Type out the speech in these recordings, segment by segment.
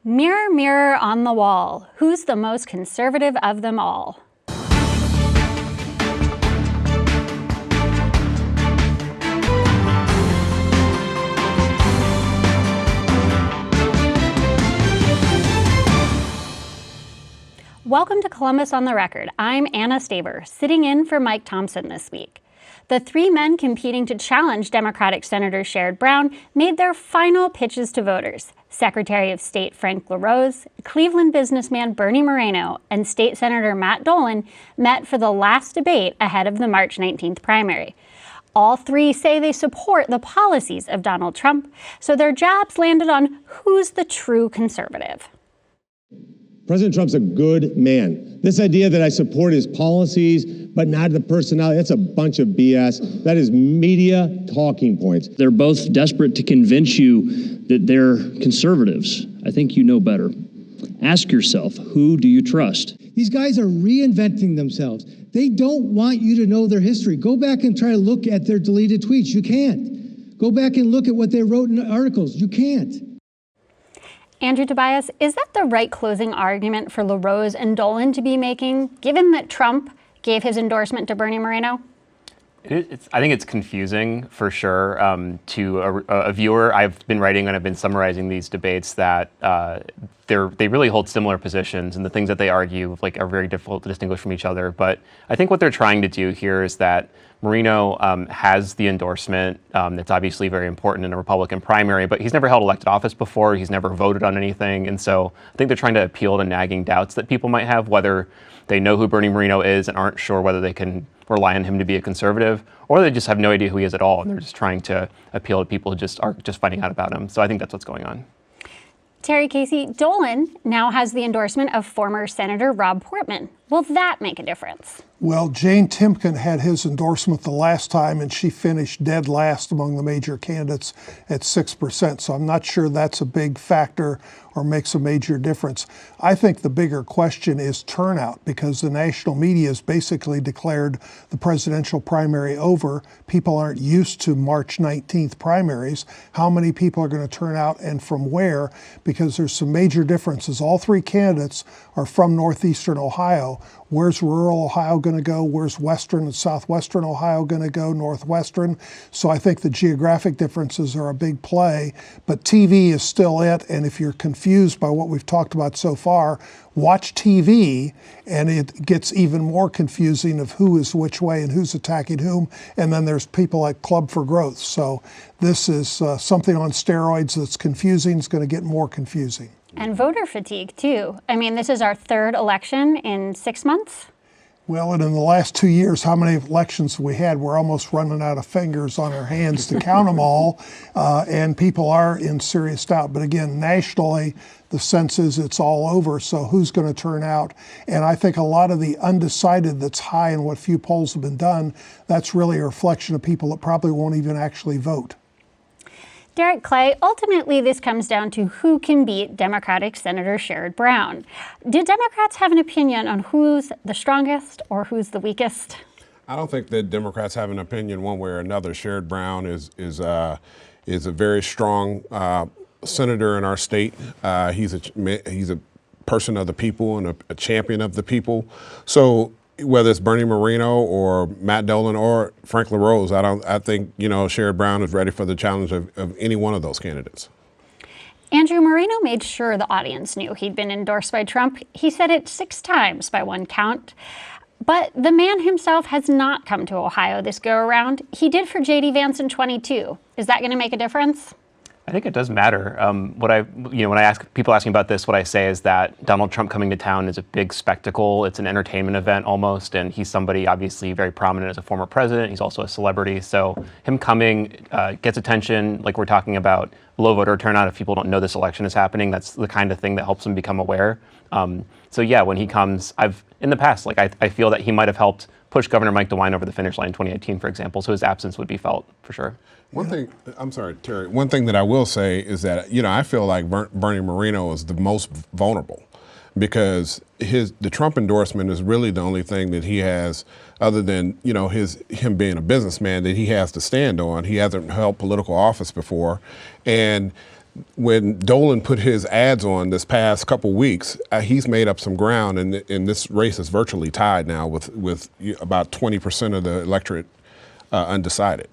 Mirror, mirror on the wall, who's the most conservative of them all? Welcome to Columbus on the Record. I'm Anna Staver, sitting in for Mike Thompson this week. The three men competing to challenge Democratic Senator Sherrod Brown made their final pitches to voters. Secretary of State Frank LaRose, Cleveland businessman Bernie Moreno, and State Senator Matt Dolan met for the last debate ahead of the March 19th primary. All three say they support the policies of Donald Trump, so their jabs landed on who's the true conservative. President Trump's a good man. This idea that I support his policies, but not the personality, that's a bunch of BS. That is media talking points. They're both desperate to convince you that they're conservatives. I think you know better. Ask yourself, who do you trust? These guys are reinventing themselves. They don't want you to know their history. Go back and try to look at their deleted tweets. You can't. Go back and look at what they wrote in articles. You can't. Andrew Tobias, is that the right closing argument for LaRose and Dolan to be making, given that Trump gave his endorsement to Bernie Moreno? I think it's confusing for sure to a viewer. I've been writing and I've been summarizing these debates that they really hold similar positions, and the things that they argue are very difficult to distinguish from each other. But I think what they're trying to do here is that Moreno has the endorsement that's obviously very important in a Republican primary, but he's never held elected office before. He's never voted on anything. And so I think they're trying to appeal to nagging doubts that people might have, whether they know who Bernie Moreno is and aren't sure whether they can rely on him to be a conservative, or they just have no idea who he is at all, and they're just trying to appeal to people who just are just finding out about him. So I think that's what's going on. Terry Casey, Dolan now has the endorsement of former Senator Rob Portman. Will that make a difference? Well, Jane Timken had his endorsement the last time, and she finished dead last among the major candidates at 6%. So I'm not sure that's a big factor or makes a major difference. I think the bigger question is turnout, because the national media has basically declared the presidential primary over. People aren't used to March 19th primaries. How many people are going to turn out and from where? Because there's some major differences. All three candidates are from northeastern Ohio. Where's rural Ohio going to go? Where's western and southwestern Ohio going to go? Northwestern. So I think the geographic differences are a big play, but TV is still it. And if you're confused by what we've talked about so far, watch TV, and it gets even more confusing of who is which way and who's attacking whom. And then there's people like Club for Growth. So this is something on steroids that's confusing. It's going to get more confusing. And voter fatigue, too. I mean, this is our third election in 6 months. Well, and in the last 2 years, how many elections we had? We're almost running out of fingers on our hands to count them all. And people are in serious doubt. But again, nationally, the sense is it's all over. So who's going to turn out? And I think a lot of the undecided that's high in what few polls have been done, that's really a reflection of people that probably won't even actually vote. Derek Clay, ultimately this comes down to who can beat Democratic Senator Sherrod Brown. Do Democrats have an opinion on who's the strongest or who's the weakest? I don't think that Democrats have an opinion one way or another. Sherrod Brown is a very strong senator in our state. He's a person of the people and a champion of the people. So whether it's Bernie Moreno or Matt Dolan or Frank LaRose, I think Sherrod Brown is ready for the challenge of any one of those candidates. Andrew, Moreno made sure the audience knew he'd been endorsed by Trump. He said it 6 times by one count. But the man himself has not come to Ohio this go around. He did for J.D. Vance in 22. Is that going to make a difference? I think it does matter. When I ask people asking about this, what I say is that Donald Trump coming to town is a big spectacle. It's an entertainment event almost, and he's somebody obviously very prominent as a former president. He's also a celebrity, so him coming gets attention. Like we're talking about low voter turnout. If people don't know this election is happening, that's the kind of thing that helps them become aware. So yeah, when he comes, in the past, I feel that he might have helped push Governor Mike DeWine over the finish line in 2018, for example. So his absence would be felt for sure. One thing, I'm sorry, Terry. One thing that I will say is that I feel like Bernie Moreno is the most vulnerable, because the Trump endorsement is really the only thing that he has, other than him being a businessman, that he has to stand on. He hasn't held political office before, and when Dolan put his ads on this past couple weeks, he's made up some ground, and this race is virtually tied now with about 20% of the electorate undecided.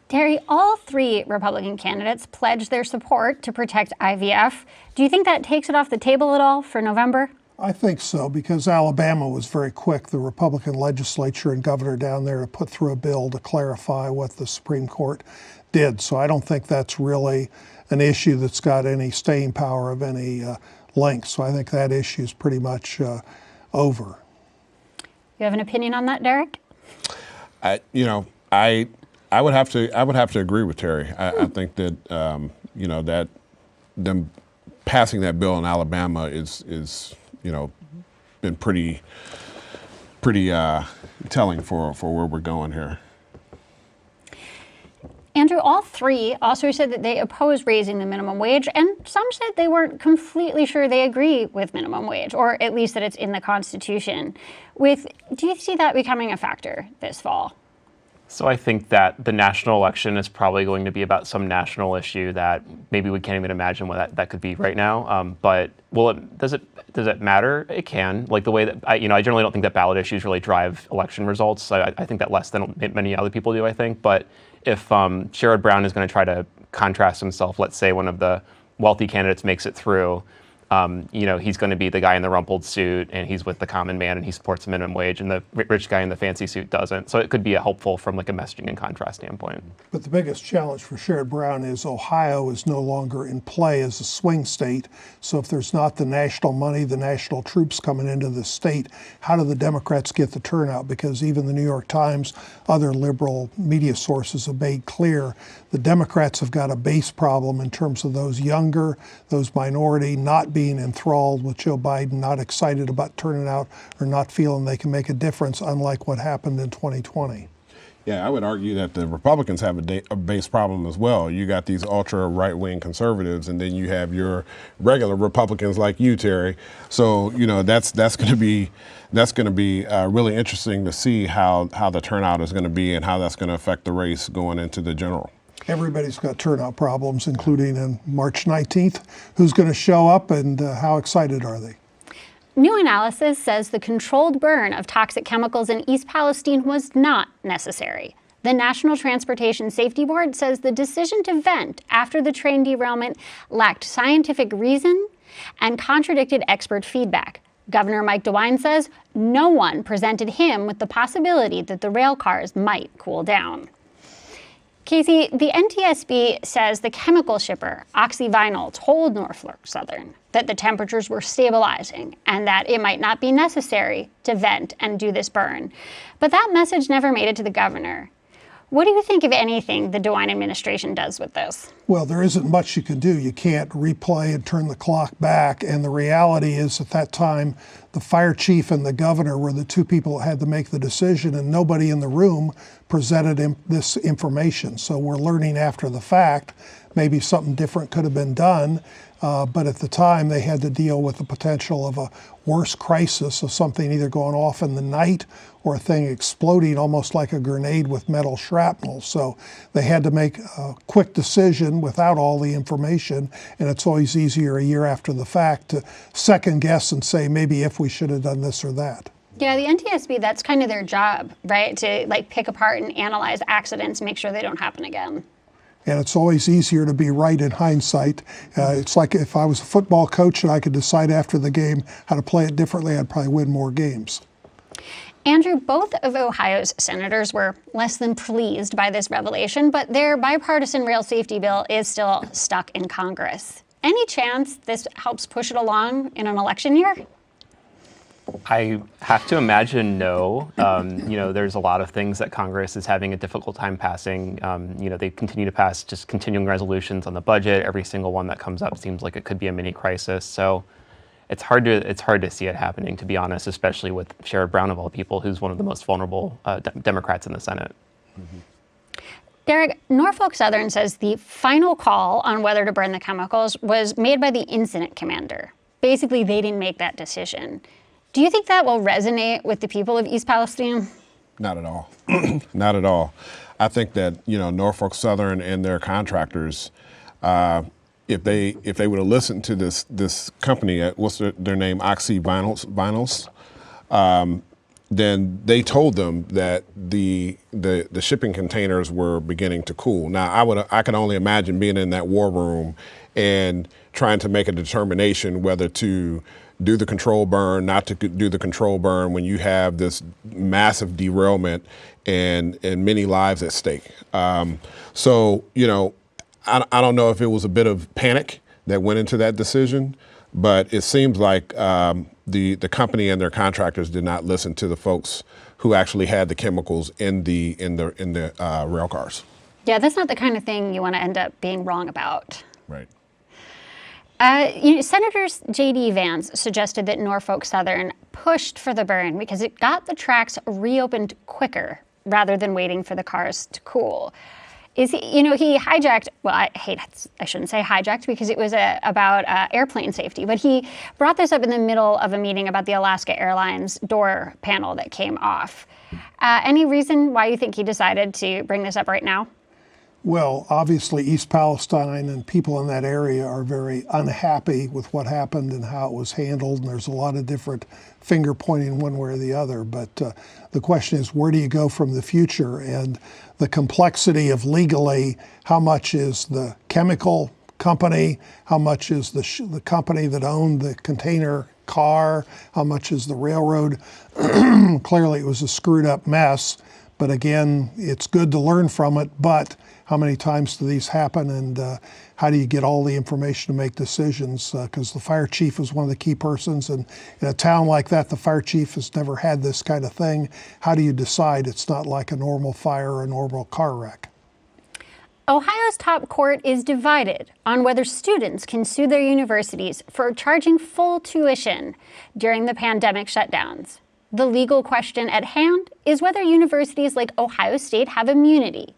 Terry, all three Republican candidates pledged their support to protect IVF. Do you think that takes it off the table at all for November? I think so, because Alabama was very quick, the Republican legislature and governor down there, to put through a bill to clarify what the Supreme Court did. So I don't think that's really an issue that's got any staying power of any length. So I think that issue is pretty much over. You have an opinion on that, Derek? I would have to agree with Terry. I think that that them passing that bill in Alabama is been pretty telling for where we're going here. Andrew, all three also said that they oppose raising the minimum wage, and some said they weren't completely sure they agree with minimum wage, or at least that it's in the Constitution. Do you see that becoming a factor this fall? So I think that the national election is probably going to be about some national issue that maybe we can't even imagine what that could be right now. But does it matter? It can. Like the way that I generally don't think that ballot issues really drive election results. I think that less than many other people do. I think, but if Sherrod Brown is going to try to contrast himself, let's say one of the wealthy candidates makes it through, he's going to be the guy in the rumpled suit, and he's with the common man, and he supports the minimum wage, and the rich guy in the fancy suit doesn't. So it could be helpful from like a messaging and contrast standpoint. But the biggest challenge for Sherrod Brown is Ohio is no longer in play as a swing state. So if there's not the national money, the national troops coming into the state, how do the Democrats get the turnout? Because even the New York Times, other liberal media sources have made clear the Democrats have got a base problem in terms of those younger, those minority, not being enthralled with Joe Biden, not excited about turning out, or not feeling they can make a difference, unlike what happened in 2020. Yeah, I would argue that the Republicans have a base problem as well. You got these ultra right-wing conservatives, and then you have your regular Republicans like you, Terry. So that's going to be really interesting to see how the turnout is going to be and how that's going to affect the race going into the general. Everybody's got turnout problems, including on March 19th. Who's going to show up, and how excited are they? New analysis says the controlled burn of toxic chemicals in East Palestine was not necessary. The National Transportation Safety Board says the decision to vent after the train derailment lacked scientific reason and contradicted expert feedback. Governor Mike DeWine says no one presented him with the possibility that the rail cars might cool down. Casey, the NTSB says the chemical shipper, Oxyvinyl, told Norfolk Southern that the temperatures were stabilizing and that it might not be necessary to vent and do this burn. But that message never made it to the governor. What do you think, if anything, the DeWine administration does with this? Well, there isn't much you can do. You can't replay and turn the clock back. And the reality is, at that time, the fire chief and the governor were the two people that had to make the decision, and nobody in the room presented this information. So we're learning after the fact. Maybe something different could have been done. But at the time, they had to deal with the potential of a worse crisis of something either going off in the night or a thing exploding almost like a grenade with metal shrapnel. So they had to make a quick decision without all the information. And it's always easier a year after the fact to second guess and say, maybe if we should have done this or that. Yeah, the NTSB, that's kind of their job, right? To pick apart and analyze accidents, make sure they don't happen again. And it's always easier to be right in hindsight. It's like if I was a football coach and I could decide after the game how to play it differently, I'd probably win more games. Andrew, both of Ohio's senators were less than pleased by this revelation, but their bipartisan rail safety bill is still stuck in Congress. Any chance this helps push it along in an election year? I have to imagine no. There's a lot of things that Congress is having a difficult time passing. They continue to pass just continuing resolutions on the budget. Every single one that comes up seems like it could be a mini crisis. So it's hard to see it happening, to be honest, especially with Sherrod Brown, of all people, who's one of the most vulnerable Democrats in the Senate. Mm-hmm. Derek, Norfolk Southern says the final call on whether to burn the chemicals was made by the incident commander. Basically, they didn't make that decision. Do you think that will resonate with the people of East Palestine? Not at all. Not at all. I think that, Norfolk Southern and their contractors if they would have listened to this company, what's their name, Oxy Vinyls, then they told them that the shipping containers were beginning to cool. Now, I can only imagine being in that war room and trying to make a determination whether to do the control burn, not to do the control burn when you have this massive derailment and many lives at stake. So, I don't know if it was a bit of panic that went into that decision, but it seems like the company and their contractors did not listen to the folks who actually had the chemicals in the rail cars. Yeah, that's not the kind of thing you want to end up being wrong about. Right. Senator J.D. Vance suggested that Norfolk Southern pushed for the burn because it got the tracks reopened quicker rather than waiting for the cars to cool. He hijacked, well, I shouldn't say hijacked because it was about airplane safety, but he brought this up in the middle of a meeting about the Alaska Airlines door panel that came off. Any reason why you think he decided to bring this up right now? Well, obviously, East Palestine and people in that area are very unhappy with what happened and how it was handled. And there's a lot of different finger pointing one way or the other. But the question is, where do you go from the future? And the complexity of legally, how much is the chemical company? How much is the company that owned the container car? How much is the railroad? Clearly, it was a screwed up mess. But again, it's good to learn from it. But how many times do these happen, and how do you get all the information to make decisions? Because the fire chief is one of the key persons, and in a town like that, the fire chief has never had this kind of thing. How do you decide it's not like a normal fire or a normal car wreck? Ohio's top court is divided on whether students can sue their universities for charging full tuition during the pandemic shutdowns. The legal question at hand is whether universities like Ohio State have immunity.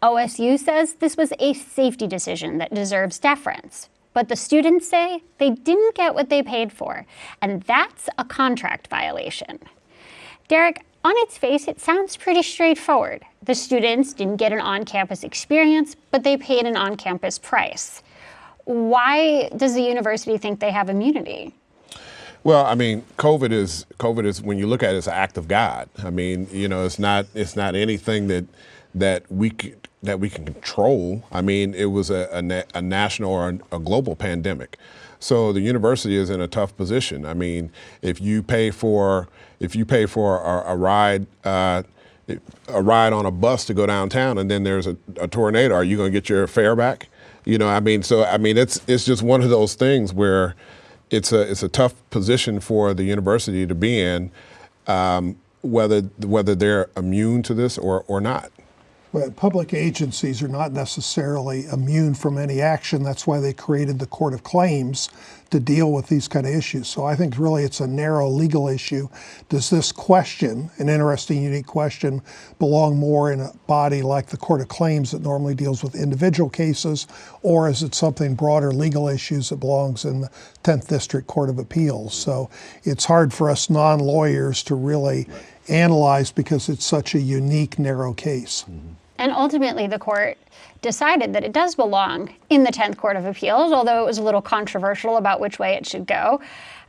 OSU says this was a safety decision that deserves deference, but the students say they didn't get what they paid for, and that's a contract violation. Derek, on its face, it sounds pretty straightforward. The students didn't get an on-campus experience, but they paid an on-campus price. Why does the university think they have immunity? Well, I mean, COVID is when you look at it, it's an act of God. I mean, it's not anything that we can control. I mean, it was a national or a global pandemic. So the university is in a tough position. I mean, if you pay for a ride on a bus to go downtown and then there's a tornado, are you going to get your fare back? It's just one of those things where it's a tough position for the university to be in, whether they're immune to this or not. But public agencies are not necessarily immune from any action. That's why they created the Court of Claims to deal with these kind of issues. So I think really it's a narrow legal issue. Does this question, an interesting, unique question, belong more in a body like the Court of Claims that normally deals with individual cases, or is it something broader legal issues that belongs in the 10th District Court of Appeals? So it's hard for us non-lawyers to really analyze because it's such a unique, narrow case. Mm-hmm. And ultimately, the court decided that it does belong in the 10th Court of Appeals, although it was a little controversial about which way it should go.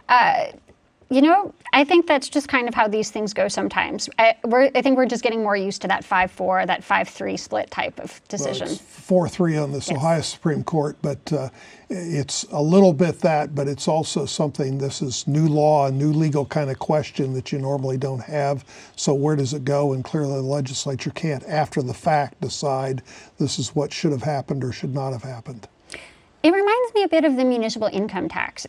I think that's just kind of how these things go sometimes. I think we're just getting more used to that 5-4, that 5-3 split type of decision. Well, it's 4-3 on this Ohio Supreme Court, but it's a little bit that, but it's also something, this is new law, a new legal kind of question that you normally don't have. So where does it go? And clearly the legislature can't, after the fact, decide this is what should have happened or should not have happened. It reminds me a bit of the municipal income tax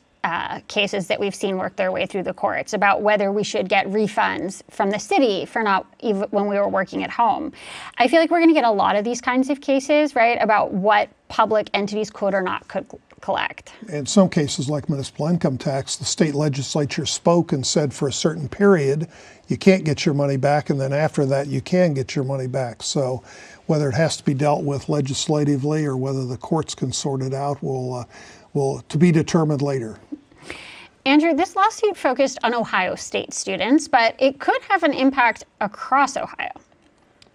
cases that we've seen work their way through the courts about whether we should get refunds from the city for not even when we were working at home. I feel like we're going to get a lot of these kinds of cases, right, about what public entities could or not could collect. In some cases, like municipal income tax, the state legislature spoke and said for a certain period, you can't get your money back, and then after that, you can get your money back. So whether it has to be dealt with legislatively or whether the courts can sort it out will to be determined later. Andrew, this lawsuit focused on Ohio State students, but it could have an impact across Ohio.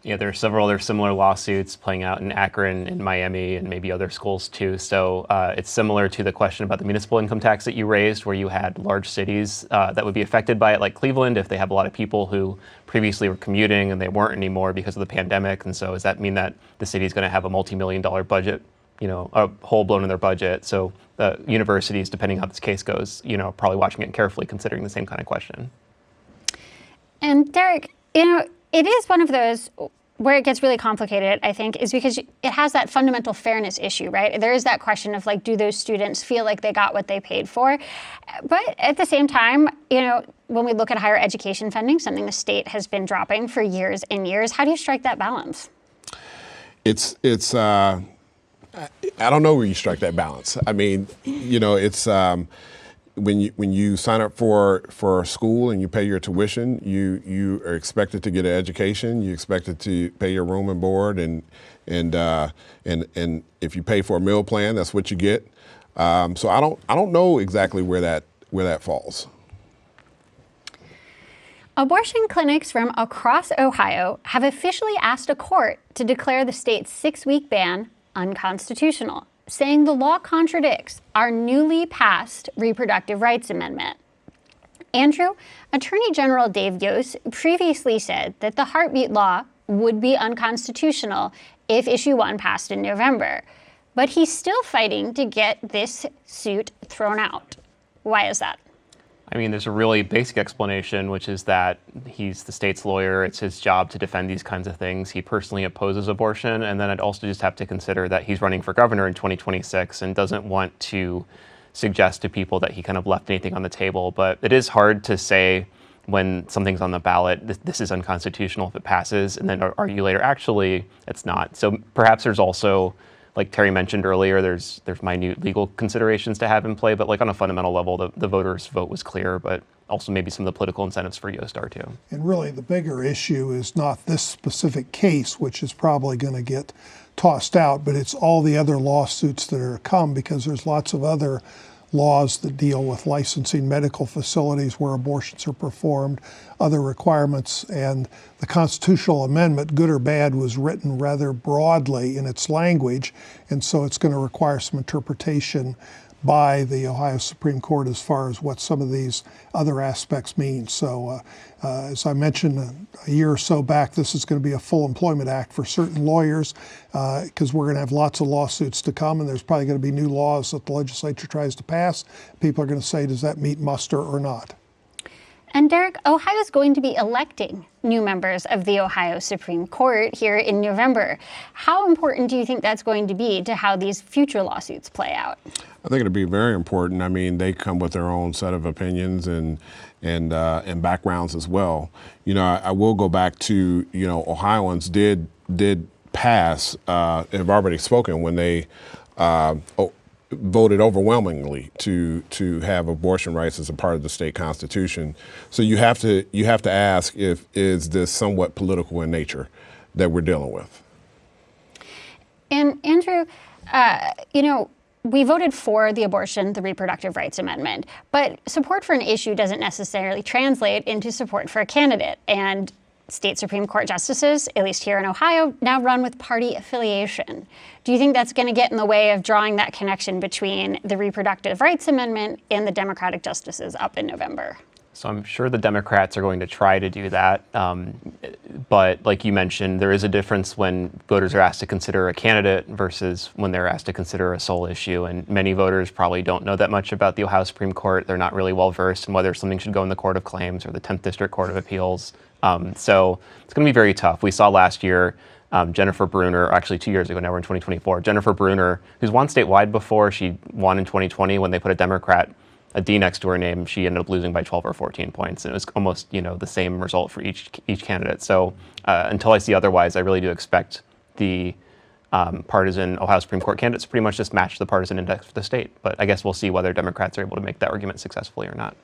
Yeah, there are several other similar lawsuits playing out in Akron, in Miami, and maybe other schools too. So it's similar to the question about the municipal income tax that you raised, where you had large cities that would be affected by it, like Cleveland, if they have a lot of people who previously were commuting and they weren't anymore because of the pandemic. And so does that mean that the city is going to have a multi-million-dollar budget, a hole blown in their budget? So the universities, depending how this case goes, probably watching it carefully, considering the same kind of question. And Derek, it is one of those where it gets really complicated, I think, is because it has that fundamental fairness issue, right? There is that question of do those students feel like they got what they paid for? But at the same time, when we look at higher education funding, something the state has been dropping for years and years, how do you strike that balance? I don't know where you strike that balance. I mean, it's when you sign up for a school and you pay your tuition, you are expected to get an education. You expected to pay your room and board, and if you pay for a meal plan, that's what you get. So I don't know exactly where that falls. Abortion clinics from across Ohio have officially asked a court to declare the state's 6-week ban unconstitutional, saying the law contradicts our newly passed reproductive rights amendment. Andrew, Attorney General Dave Yost previously said that the heartbeat law would be unconstitutional if Issue 1 passed in November, but he's still fighting to get this suit thrown out. Why is that? I mean, there's a really basic explanation, which is that he's the state's lawyer. It's his job to defend these kinds of things. He personally opposes abortion. And then I'd also just have to consider that he's running for governor in 2026 and doesn't want to suggest to people that he kind of left anything on the table. But it is hard to say when something's on the ballot, this is unconstitutional if it passes, and then argue later, actually, it's not. So perhaps there's also, like Terry mentioned earlier, there's minute legal considerations to have in play, but on a fundamental level, the voters' vote was clear, but also maybe some of the political incentives for Yost are too. And really the bigger issue is not this specific case, which is probably going to get tossed out, but it's all the other lawsuits that are to come, because there's lots of other laws that deal with licensing medical facilities where abortions are performed, other requirements, and the constitutional amendment, good or bad, was written rather broadly in its language, and so it's going to require some interpretation by the Ohio Supreme Court as far as what some of these other aspects mean. So as I mentioned a year or so back, this is going to be a full employment act for certain lawyers, because we're going to have lots of lawsuits to come, and there's probably going to be new laws that the legislature tries to pass. People are going to say, does that meet muster or not? And Derek, Ohio is going to be electing new members of the Ohio Supreme Court here in November. How important do you think that's going to be to how these future lawsuits play out? I think it'll be very important. I mean, they come with their own set of opinions and backgrounds as well. I will go back to, Ohioans did pass, have already spoken when they voted overwhelmingly to have abortion rights as a part of the state constitution. So you have to ask, is this somewhat political in nature that we're dealing with? And Andrew, we voted for the abortion, the reproductive rights amendment, but support for an issue doesn't necessarily translate into support for a candidate. And state Supreme Court justices, at least here in Ohio, now run with party affiliation. Do you think that's going to get in the way of drawing that connection between the reproductive rights amendment and the Democratic justices up in November? So I'm sure the Democrats are going to try to do that. But like you mentioned, there is a difference when voters are asked to consider a candidate versus when they're asked to consider a sole issue. And many voters probably don't know that much about the Ohio Supreme Court. They're not really well versed in whether something should go in the Court of Claims or the 10th District Court of Appeals. So it's going to be very tough. We saw last year Jennifer Brunner, actually 2 years ago, now we're in 2024, Jennifer Brunner, who's won statewide before, she won in 2020 when they put a D next to her name, she ended up losing by 12 or 14 points. And it was almost, the same result for each candidate. So until I see otherwise, I really do expect the partisan Ohio Supreme Court candidates to pretty much just match the partisan index for the state. But I guess we'll see whether Democrats are able to make that argument successfully or not.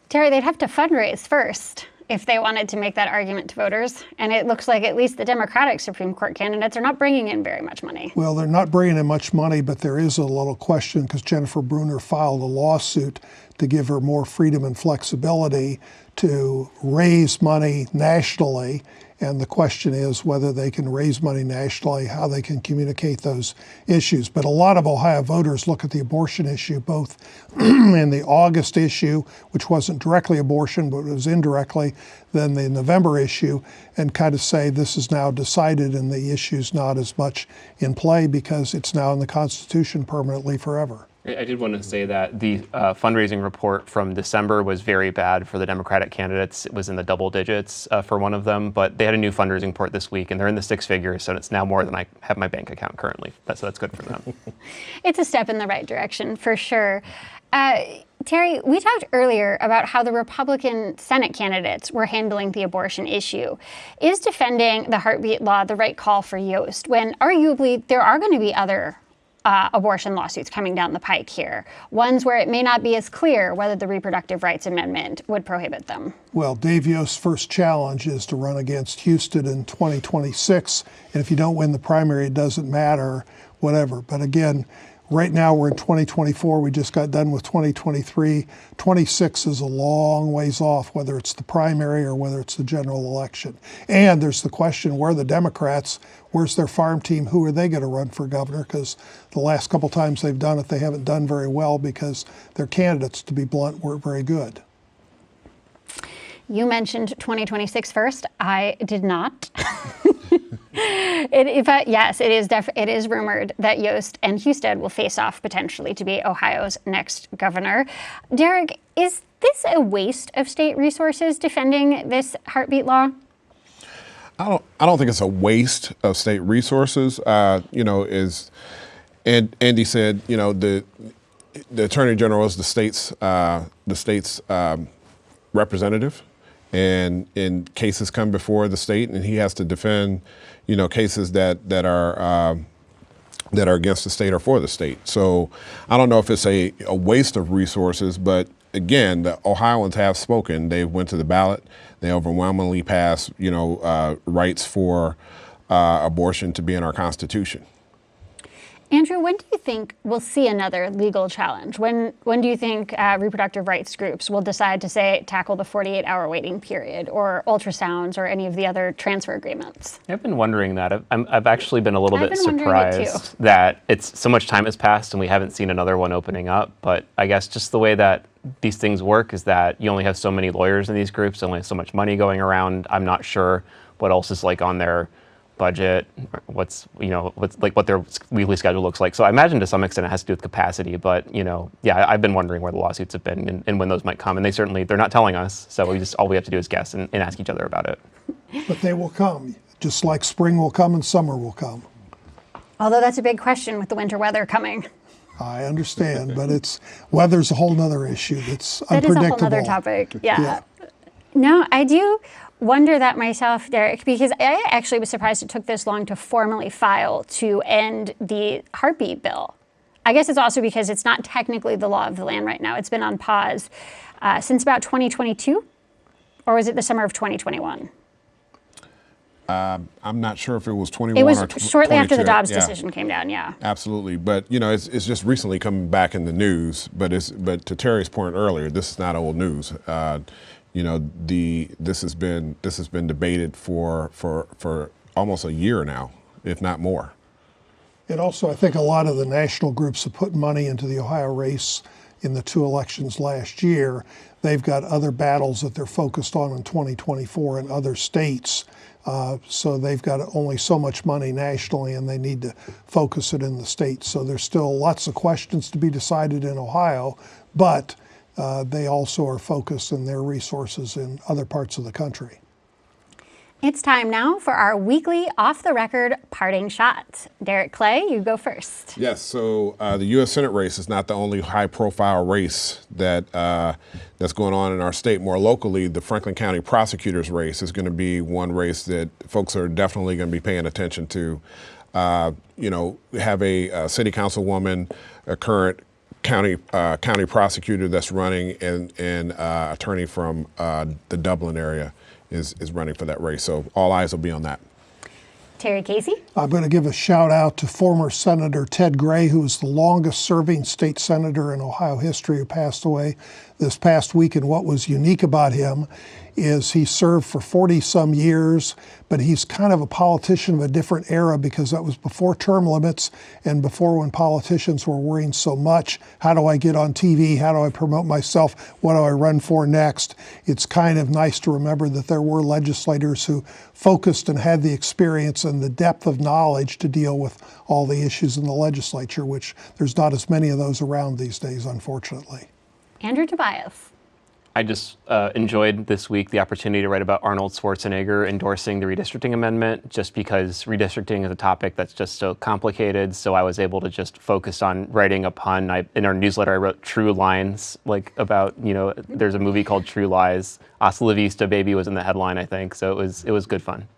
Terry, they'd have to fundraise first if they wanted to make that argument to voters. And it looks like at least the Democratic Supreme Court candidates are not bringing in very much money. Well, they're not bringing in much money, but there is a little question because Jennifer Brunner filed a lawsuit to give her more freedom and flexibility to raise money nationally And the question is whether they can raise money nationally, how they can communicate those issues. But a lot of Ohio voters look at the abortion issue, both in the August issue, which wasn't directly abortion, but it was indirectly, then the November issue, and kind of say this is now decided and the issue's not as much in play because it's now in the Constitution permanently forever. I did want to say that the fundraising report from December was very bad for the Democratic candidates. It was in the double digits for one of them, but they had a new fundraising report this week, and they're in the six figures, so it's now more than I have my bank account currently. So that's good for them. It's a step in the right direction, for sure. Terry, we talked earlier about how the Republican Senate candidates were handling the abortion issue. Is defending the heartbeat law the right call for Yost when arguably there are going to be other abortion lawsuits coming down the pike here, ones where it may not be as clear whether the Reproductive Rights Amendment would prohibit them? Well, Dave Yost's first challenge is to run against Houston in 2026, and if you don't win the primary, it doesn't matter, whatever. But again, right now we're in 2024. We just got done with 2023. 26 is a long ways off, whether it's the primary or whether it's the general election. And there's the question, where are the Democrats? Where's their farm team? Who are they going to run for governor? Because the last couple times they've done it, they haven't done very well because their candidates, to be blunt, weren't very good. You mentioned 2026 first. I did not. Yes, it is rumored that Yost and Husted will face off potentially to be Ohio's next governor. Derek, is this a waste of state resources defending this heartbeat law? I don't think it's a waste of state resources. As Andy said, the Attorney General is the state's representative, and in cases come before the state, and he has to defend, cases that are against the state or for the state. So I don't know if it's a waste of resources, but again, the Ohioans have spoken. They went to the ballot. They overwhelmingly passed, rights for abortion to be in our Constitution. Andrew, when do you think we'll see another legal challenge? When do you think reproductive rights groups will decide to tackle the 48-hour waiting period or ultrasounds or any of the other transfer agreements? I've been wondering that. I've actually been a little bit surprised that it's so much time has passed and we haven't seen another one opening up. But I guess just the way that these things work is that you only have so many lawyers in these groups, only so much money going around. I'm not sure what else is on their budget, what their weekly schedule looks like. So I imagine to some extent it has to do with capacity, but I've been wondering where the lawsuits have been and when those might come, and they're not telling us, so all we have to do is guess and ask each other about it. But they will come, just like spring will come and summer will come. Although that's a big question with the winter weather coming. I understand, but weather's a whole nother issue that's unpredictable. That is a whole other topic, yeah. No, I do wonder that myself, Derek, because I actually was surprised it took this long to formally file to end the heartbeat bill. I guess it's also because it's not technically the law of the land right now. It's been on pause since about 2022, or was it the summer of 2021? I'm not sure if it was 21 or 22. It was shortly 22. after the Dobbs decision came down, yeah. Absolutely, but it's just recently coming back in the news. But to Terry's point earlier, this is not old news. This has been debated for almost a year now, if not more. And also, I think a lot of the national groups have put money into the Ohio race in the two elections last year. They've got other battles that they're focused on in 2024 in other states. So they've got only so much money nationally, and they need to focus it in the states. So there's still lots of questions to be decided in Ohio, but they also are focused in their resources in other parts of the country. It's time now for our weekly off-the-record parting shot. Derek Clay, you go first. Yes, so the U.S. Senate race is not the only high-profile race that's going on in our state. More locally, the Franklin County prosecutor's race is going to be one race that folks are definitely going to be paying attention to. We have a city councilwoman, a current county prosecutor that's running, and attorney from the Dublin area is running for that race. So all eyes will be on that. Terry Casey. I'm going to give a shout out to former Senator Ted Gray, who was the longest serving state senator in Ohio history, who passed away this past week. And what was unique about him is he served for 40 some years, but he's kind of a politician of a different era because that was before term limits and before when politicians were worrying so much. How do I get on TV? How do I promote myself? What do I run for next? It's kind of nice to remember that there were legislators who focused and had the experience and the depth of knowledge to deal with all the issues in the legislature, which there's not as many of those around these days, unfortunately. Andrew Tobias. I just enjoyed this week the opportunity to write about Arnold Schwarzenegger endorsing the redistricting amendment, just because redistricting is a topic that's just so complicated. So I was able to just focus on writing a pun. In our newsletter, I wrote true lines, like about, there's a movie called True Lies. Hasta la vista, baby was in the headline, I think. So it was good fun.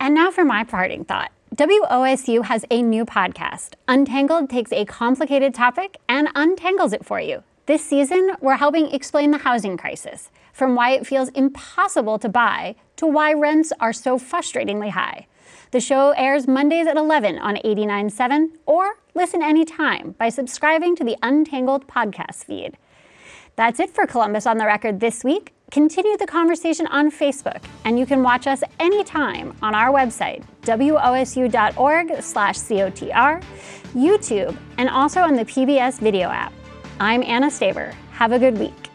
And now for my parting thought. WOSU has a new podcast. Untangled takes a complicated topic and untangles it for you. This season, we're helping explain the housing crisis, from why it feels impossible to buy to why rents are so frustratingly high. The show airs Mondays at 11 on 89.7, or listen anytime by subscribing to the Untangled podcast feed. That's it for Columbus on the Record this week. Continue the conversation on Facebook, and you can watch us anytime on our website, wosu.org/COTR, YouTube, and also on the PBS video app. I'm Anna Staver. Have a good week.